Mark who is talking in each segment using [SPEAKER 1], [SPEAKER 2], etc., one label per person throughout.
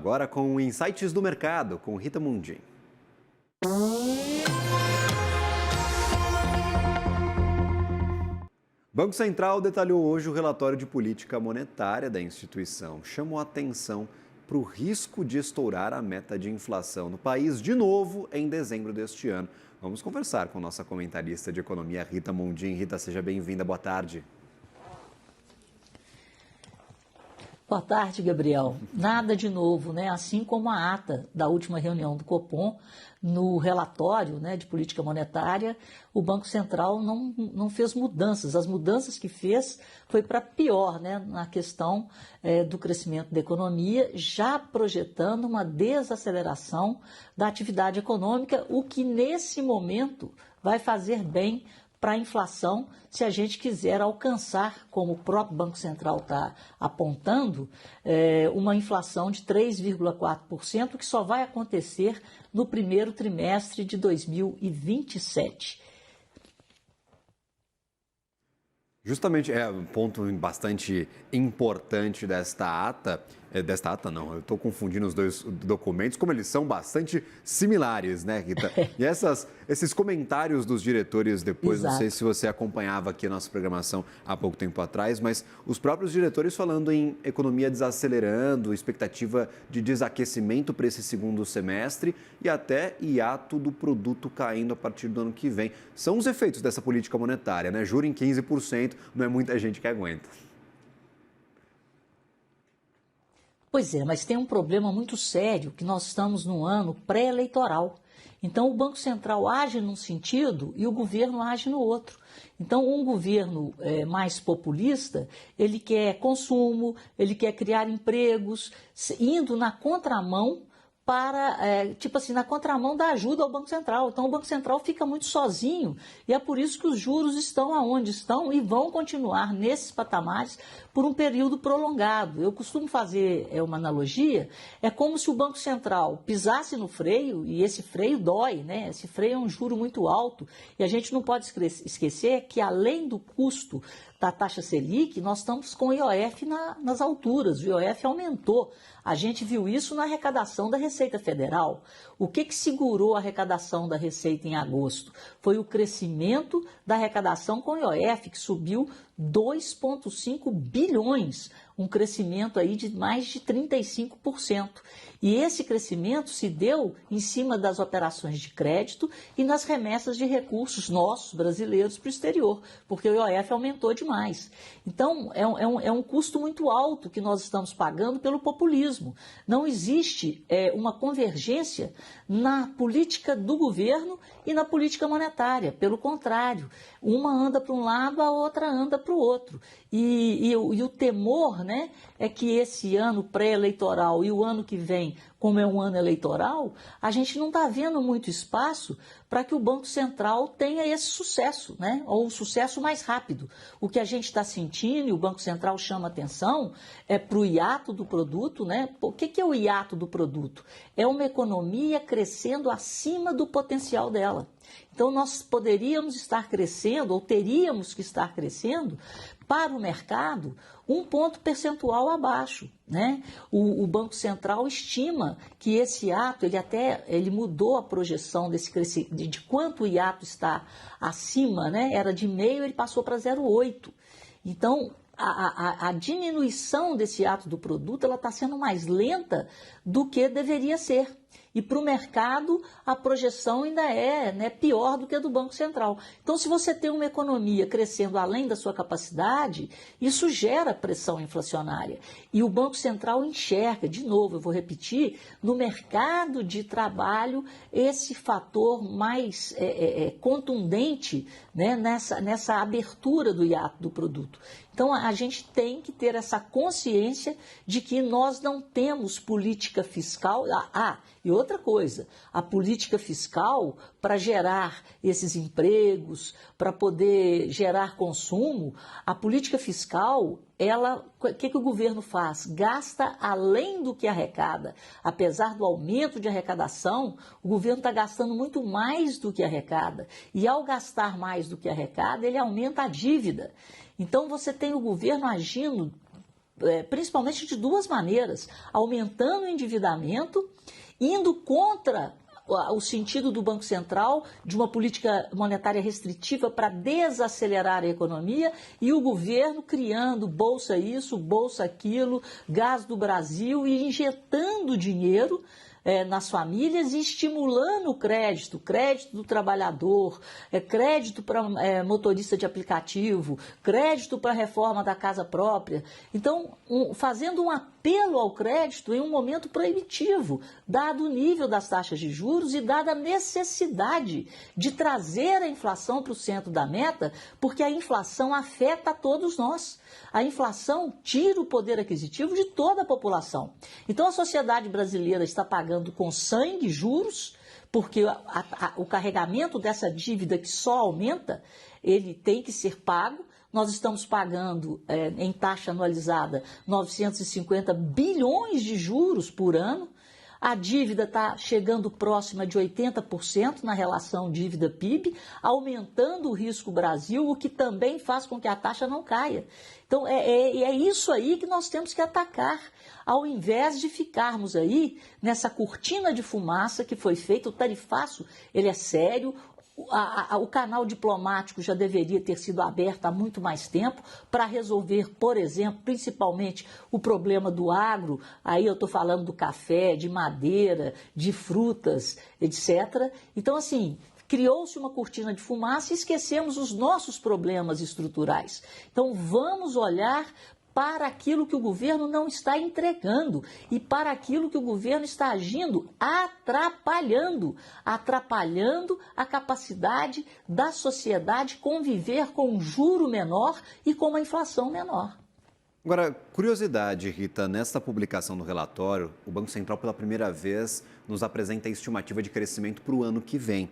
[SPEAKER 1] agora com Insights do Mercado, com Rita Mundim. O Banco Central detalhou hoje o relatório de política monetária da instituição. Chamou a atenção para o risco de estourar a meta de inflação no país de novo em dezembro deste ano. Vamos conversar com nossa comentarista de economia, Rita Mundim. Rita, seja bem-vinda. Boa tarde.
[SPEAKER 2] Boa tarde, Gabriel. Nada de novo, né? Assim como a ata da última reunião do Copom, no relatório, né, de política monetária, o Banco Central não fez mudanças. As mudanças que fez foi para pior, né, na questão do crescimento da economia, já projetando uma desaceleração da atividade econômica, o que nesse momento vai fazer bem para a inflação, se a gente quiser alcançar, como o próprio Banco Central está apontando, uma inflação de 3,4%, que só vai acontecer no primeiro trimestre de 2027.
[SPEAKER 1] Justamente, um ponto bastante importante desta ata não, eu estou confundindo os dois documentos, como eles são bastante similares, né, Rita? E esses comentários dos diretores depois,
[SPEAKER 2] Exato.
[SPEAKER 1] Não sei se você acompanhava aqui a nossa programação há pouco tempo atrás, mas os próprios diretores falando em economia desacelerando, expectativa de desaquecimento para esse segundo semestre e até hiato do produto caindo a partir do ano que vem. São os efeitos dessa política monetária, né? Juro em 15%, não é muita gente que aguenta.
[SPEAKER 2] Pois é, mas tem um problema muito sério, que nós estamos num ano pré-eleitoral. Então, o Banco Central age num sentido e o governo age no outro. Então, um governo mais populista, ele quer consumo, ele quer criar empregos, indo na contramão na contramão da ajuda ao Banco Central. Então, o Banco Central fica muito sozinho e é por isso que os juros estão aonde estão e vão continuar nesses patamares por um período prolongado. Eu costumo fazer uma analogia, é como se o Banco Central pisasse no freio, e esse freio dói, né? Esse freio é um juro muito alto, e a gente não pode esquecer que, além do custo da taxa Selic, nós estamos com o IOF nas alturas. O IOF aumentou. A gente viu isso na arrecadação da Receita Federal. O que segurou a arrecadação da Receita em agosto? Foi o crescimento da arrecadação com o IOF, que subiu 2,5 bilhões, um crescimento aí de mais de 35%. E esse crescimento se deu em cima das operações de crédito e nas remessas de recursos nossos, brasileiros, para o exterior, porque o IOF aumentou demais. Então, é um custo muito alto que nós estamos pagando pelo populismo. Não existe uma convergência na política do governo e na política monetária. Pelo contrário, uma anda para um lado, a outra anda para o outro. E o temor, né, é que esse ano pré-eleitoral e o ano que vem, como é um ano eleitoral, a gente não está vendo muito espaço para que o Banco Central tenha esse sucesso, né? Ou um sucesso mais rápido. O que a gente está sentindo, e o Banco Central chama atenção, é para o hiato do produto, né? O que é o hiato do produto? É uma economia crescendo acima do potencial dela. Então, nós poderíamos estar crescendo, ou teríamos que estar crescendo, para o mercado, 1 ponto percentual abaixo, né? O Banco Central estima que esse hiato, ele mudou a projeção desse crescimento, de quanto o hiato está acima, né? Era de 0,5, ele passou para 0,8. Então, a diminuição desse hiato do produto, ela está sendo mais lenta do que deveria ser. E para o mercado, a projeção ainda é, né, pior do que a do Banco Central. Então, se você tem uma economia crescendo além da sua capacidade, isso gera pressão inflacionária. E o Banco Central enxerga, de novo, eu vou repetir, no mercado de trabalho, esse fator mais contundente, né, nessa abertura do hiato do produto. Então, a gente tem que ter essa consciência de que nós não temos política fiscal. E outra coisa, a política fiscal, para gerar esses empregos, para poder gerar consumo, a política fiscal, o que o governo faz? Gasta além do que arrecada. Apesar do aumento de arrecadação, o governo está gastando muito mais do que arrecada. E ao gastar mais do que arrecada, ele aumenta a dívida. Então, você tem o governo agindo principalmente de duas maneiras: aumentando o endividamento, indo contra o sentido do Banco Central de uma política monetária restritiva para desacelerar a economia, e o governo criando bolsa isso, bolsa aquilo, gás do Brasil, e injetando dinheiro nas famílias e estimulando o crédito do trabalhador, crédito para motorista de aplicativo, crédito para a reforma da casa própria. Então, fazendo um apelo ao crédito em um momento proibitivo, dado o nível das taxas de juros e dada a necessidade de trazer a inflação para o centro da meta, porque a inflação afeta a todos nós. A inflação tira o poder aquisitivo de toda a população. Então, a sociedade brasileira está pagando com sangue juros, porque o carregamento dessa dívida que só aumenta, ele tem que ser pago. Nós estamos pagando, em taxa anualizada, 950 bilhões de juros por ano. A dívida está chegando próxima de 80% na relação dívida-PIB, aumentando o risco Brasil, o que também faz com que a taxa não caia. Então, é isso aí que nós temos que atacar, ao invés de ficarmos aí nessa cortina de fumaça que foi feita. O tarifaço, ele é sério. O canal diplomático já deveria ter sido aberto há muito mais tempo para resolver, por exemplo, principalmente o problema do agro. Aí eu estou falando do café, de madeira, de frutas, etc. Então, assim, criou-se uma cortina de fumaça e esquecemos os nossos problemas estruturais. Então, vamos olhar para aquilo que o governo não está entregando e para aquilo que o governo está agindo, atrapalhando a capacidade da sociedade conviver com um juro menor e com uma inflação menor.
[SPEAKER 1] Agora, curiosidade, Rita, nesta publicação do relatório, o Banco Central pela primeira vez nos apresenta a estimativa de crescimento para o ano que vem.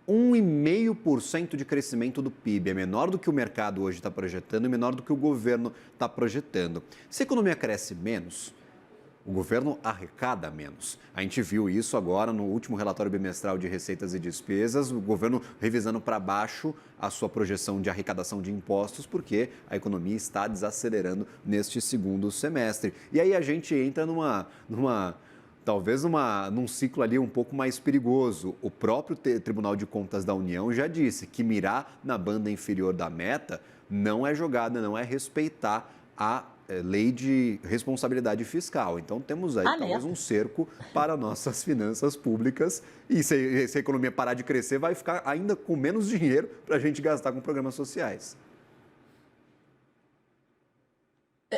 [SPEAKER 1] 1,5% de crescimento do PIB, é menor do que o mercado hoje está projetando e menor do que o governo está projetando. Se a economia cresce menos, o governo arrecada menos. A gente viu isso agora no último relatório bimestral de receitas e despesas, o governo revisando para baixo a sua projeção de arrecadação de impostos, porque a economia está desacelerando neste segundo semestre. E aí a gente entra talvez num ciclo ali um pouco mais perigoso. O próprio Tribunal de Contas da União já disse que mirar na banda inferior da meta não é jogada, não é respeitar a lei de responsabilidade fiscal. Então temos aí talvez um cerco para nossas finanças públicas, e se a economia parar de crescer, vai ficar ainda com menos dinheiro para a gente gastar com programas sociais.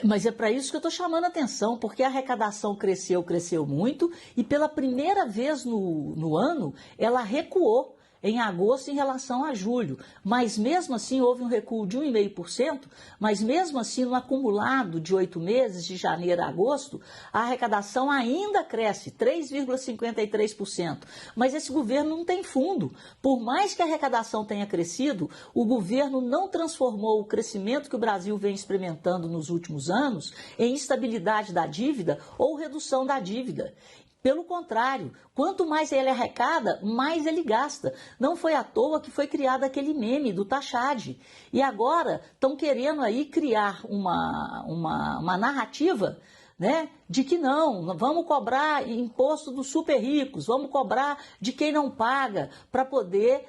[SPEAKER 2] Mas é para isso que eu estou chamando a atenção, porque a arrecadação cresceu muito, e pela primeira vez no ano, ela recuou em agosto em relação a julho. Mas mesmo assim houve um recuo de 1,5%, mas mesmo assim no acumulado de 8 meses, de janeiro a agosto, a arrecadação ainda cresce 3,53%. Mas esse governo não tem fundo. Por mais que a arrecadação tenha crescido, o governo não transformou o crescimento que o Brasil vem experimentando nos últimos anos em estabilidade da dívida ou redução da dívida. Pelo contrário, quanto mais ele arrecada, mais ele gasta. Não foi à toa que foi criado aquele meme do Tachad. E agora estão querendo aí criar uma narrativa, né, de que não, vamos cobrar imposto dos super ricos, vamos cobrar de quem não paga, para poder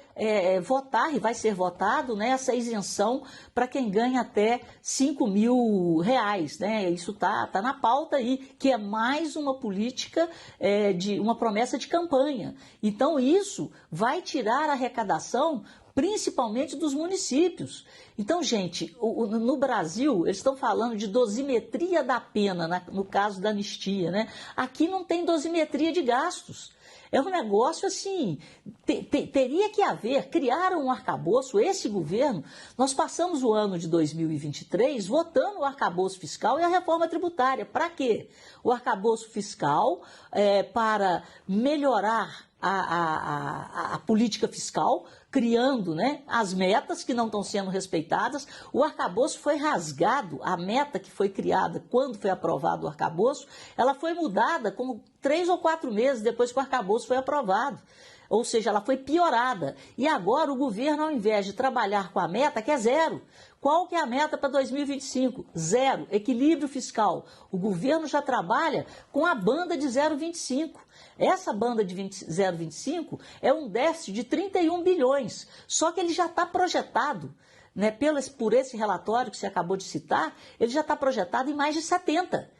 [SPEAKER 2] votar, e vai ser votado, né, essa isenção para quem ganha até R$5.000, né? Isso tá na pauta aí, que é mais uma política, de uma promessa de campanha. Então isso vai tirar a arrecadação principalmente dos municípios. Então, gente, no Brasil, eles estão falando de dosimetria da pena, no caso da anistia, né? Aqui não tem dosimetria de gastos. É um negócio assim, teria que haver, criaram um arcabouço, esse governo, nós passamos o ano de 2023 votando o arcabouço fiscal e a reforma tributária. Para quê? O arcabouço fiscal para melhorar a política fiscal, criando, né, as metas que não estão sendo respeitadas. O arcabouço foi rasgado, a meta que foi criada quando foi aprovado o arcabouço, ela foi mudada como 3 ou 4 meses depois que o arcabouço foi aprovado. ou seja, ela foi piorada. E agora o governo, ao invés de trabalhar com a meta, que é zero. Qual que é a meta para 2025? Zero, equilíbrio fiscal. O governo já trabalha com a banda de 0,25. Essa banda de 0,25 é um déficit de 31 bilhões, só que ele já está projetado, né, por esse relatório que você acabou de citar, ele já está projetado em mais de 70.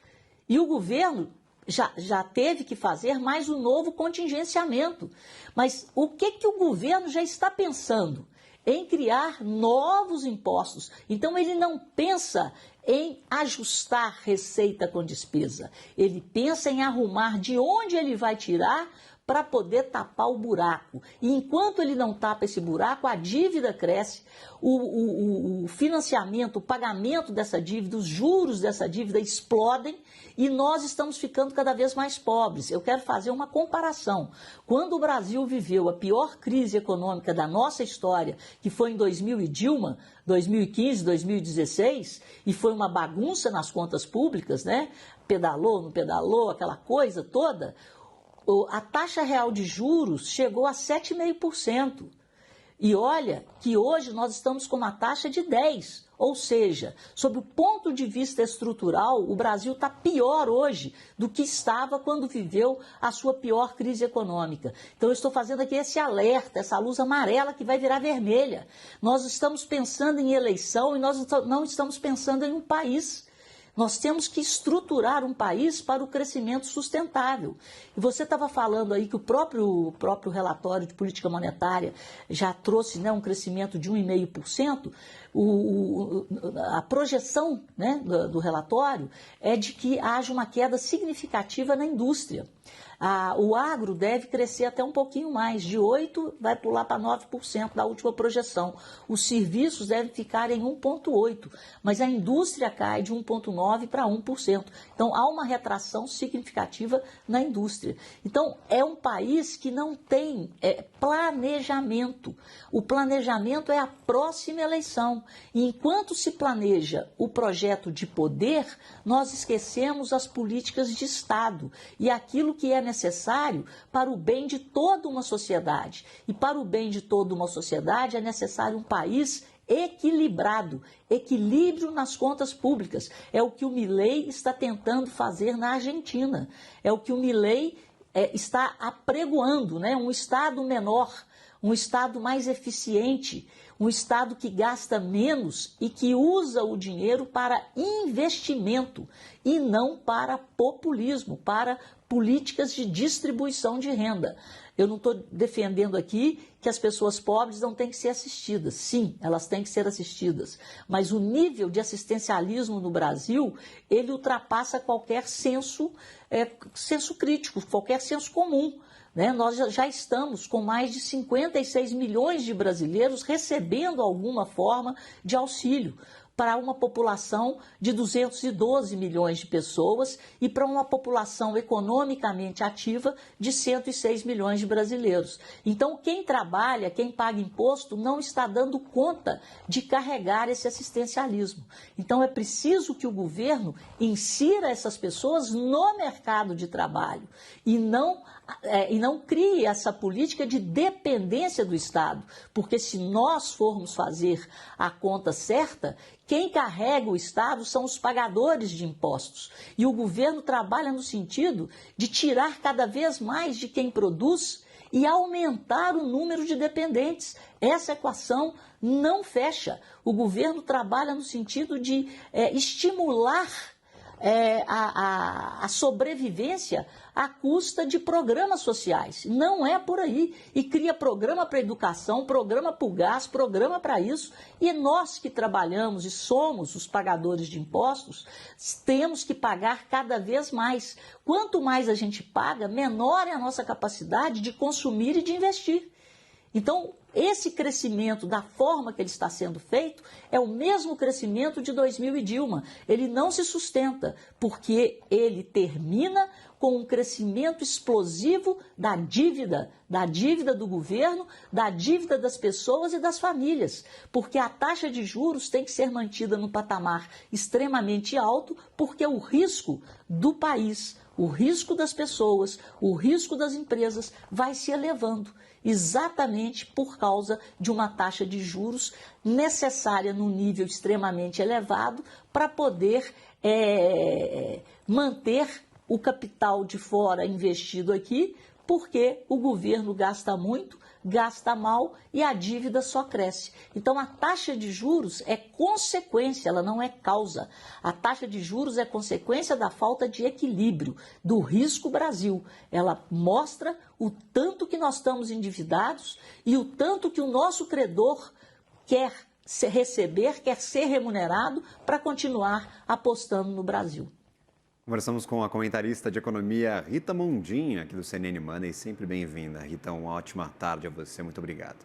[SPEAKER 2] E o governo já teve que fazer mais um novo contingenciamento. Mas o que o governo já está pensando? Em criar novos impostos. Então, ele não pensa em ajustar receita com despesa. Ele pensa em arrumar de onde ele vai tirar para poder tapar o buraco. E enquanto ele não tapa esse buraco, a dívida cresce, o financiamento, o pagamento dessa dívida, os juros dessa dívida explodem e nós estamos ficando cada vez mais pobres. Eu quero fazer uma comparação. Quando o Brasil viveu a pior crise econômica da nossa história, que foi em 2000 e Dilma, 2015, 2016, e foi uma bagunça nas contas públicas, né? Pedalou, não pedalou, aquela coisa toda, a taxa real de juros chegou a 7,5%. E olha que hoje nós estamos com uma taxa de 10%. Ou seja, sob o ponto de vista estrutural, o Brasil está pior hoje do que estava quando viveu a sua pior crise econômica. Então, eu estou fazendo aqui esse alerta, essa luz amarela que vai virar vermelha. Nós estamos pensando em eleição e nós não estamos pensando em um país. Nós temos que estruturar um país para o crescimento sustentável. E você estava falando aí que o próprio relatório de política monetária já trouxe, né, um crescimento de 1,5%. A projeção, né, do relatório é de que haja uma queda significativa na indústria. O agro deve crescer até um pouquinho mais, de 8% vai pular para 9% da última projeção. Os serviços devem ficar em 1,8%, mas a indústria cai de 1,9% para 1%. Então, há uma retração significativa na indústria. Então, é um país que não tem planejamento. O planejamento é a próxima eleição. E enquanto se planeja o projeto de poder, nós esquecemos as políticas de Estado e aquilo que é necessário para o bem de toda uma sociedade. E para o bem de toda uma sociedade é necessário um país equilibrado, equilíbrio nas contas públicas. É o que o Milei está tentando fazer na Argentina. É o que o Milei está apregoando, né? Um Estado menor, um Estado mais eficiente, um Estado que gasta menos e que usa o dinheiro para investimento e não para populismo, para políticas de distribuição de renda. Eu não estou defendendo aqui que as pessoas pobres não têm que ser assistidas. Sim, elas têm que ser assistidas. Mas o nível de assistencialismo no Brasil, ele ultrapassa qualquer senso crítico, qualquer senso comum. Né? Nós já estamos com mais de 56 milhões de brasileiros recebendo alguma forma de auxílio para uma população de 212 milhões de pessoas e para uma população economicamente ativa de 106 milhões de brasileiros. Então, quem trabalha, quem paga imposto, não está dando conta de carregar esse assistencialismo. Então, é preciso que o governo insira essas pessoas no mercado de trabalho e não crie essa política de dependência do Estado, porque se nós formos fazer a conta certa, quem carrega o Estado são os pagadores de impostos. E o governo trabalha no sentido de tirar cada vez mais de quem produz e aumentar o número de dependentes. Essa equação não fecha. O governo trabalha no sentido de estimular a sobrevivência à custa de programas sociais. Não é por aí. E cria programa para educação, programa para o gás, programa para isso. E nós que trabalhamos e somos os pagadores de impostos, temos que pagar cada vez mais. Quanto mais a gente paga, menor é a nossa capacidade de consumir e de investir. Então, esse crescimento, da forma que ele está sendo feito, é o mesmo crescimento de 2000 e Dilma. Ele não se sustenta, porque ele termina com um crescimento explosivo da dívida do governo, da dívida das pessoas e das famílias, porque a taxa de juros tem que ser mantida num patamar extremamente alto, porque o risco do país, o risco das pessoas, o risco das empresas vai se elevando, exatamente por causa de uma taxa de juros necessária num nível extremamente elevado para poder manter o capital de fora investido aqui, porque o governo gasta muito, gasta mal e a dívida só cresce. Então, a taxa de juros é consequência, ela não é causa. A taxa de juros é consequência da falta de equilíbrio, do risco Brasil. Ela mostra o tanto que nós estamos endividados e o tanto que o nosso credor quer receber, quer ser remunerado para continuar apostando no Brasil.
[SPEAKER 1] Conversamos com a comentarista de economia Rita Mondin, aqui do CNN Money. Sempre bem-vinda, Rita. Uma ótima tarde a você. Muito obrigado.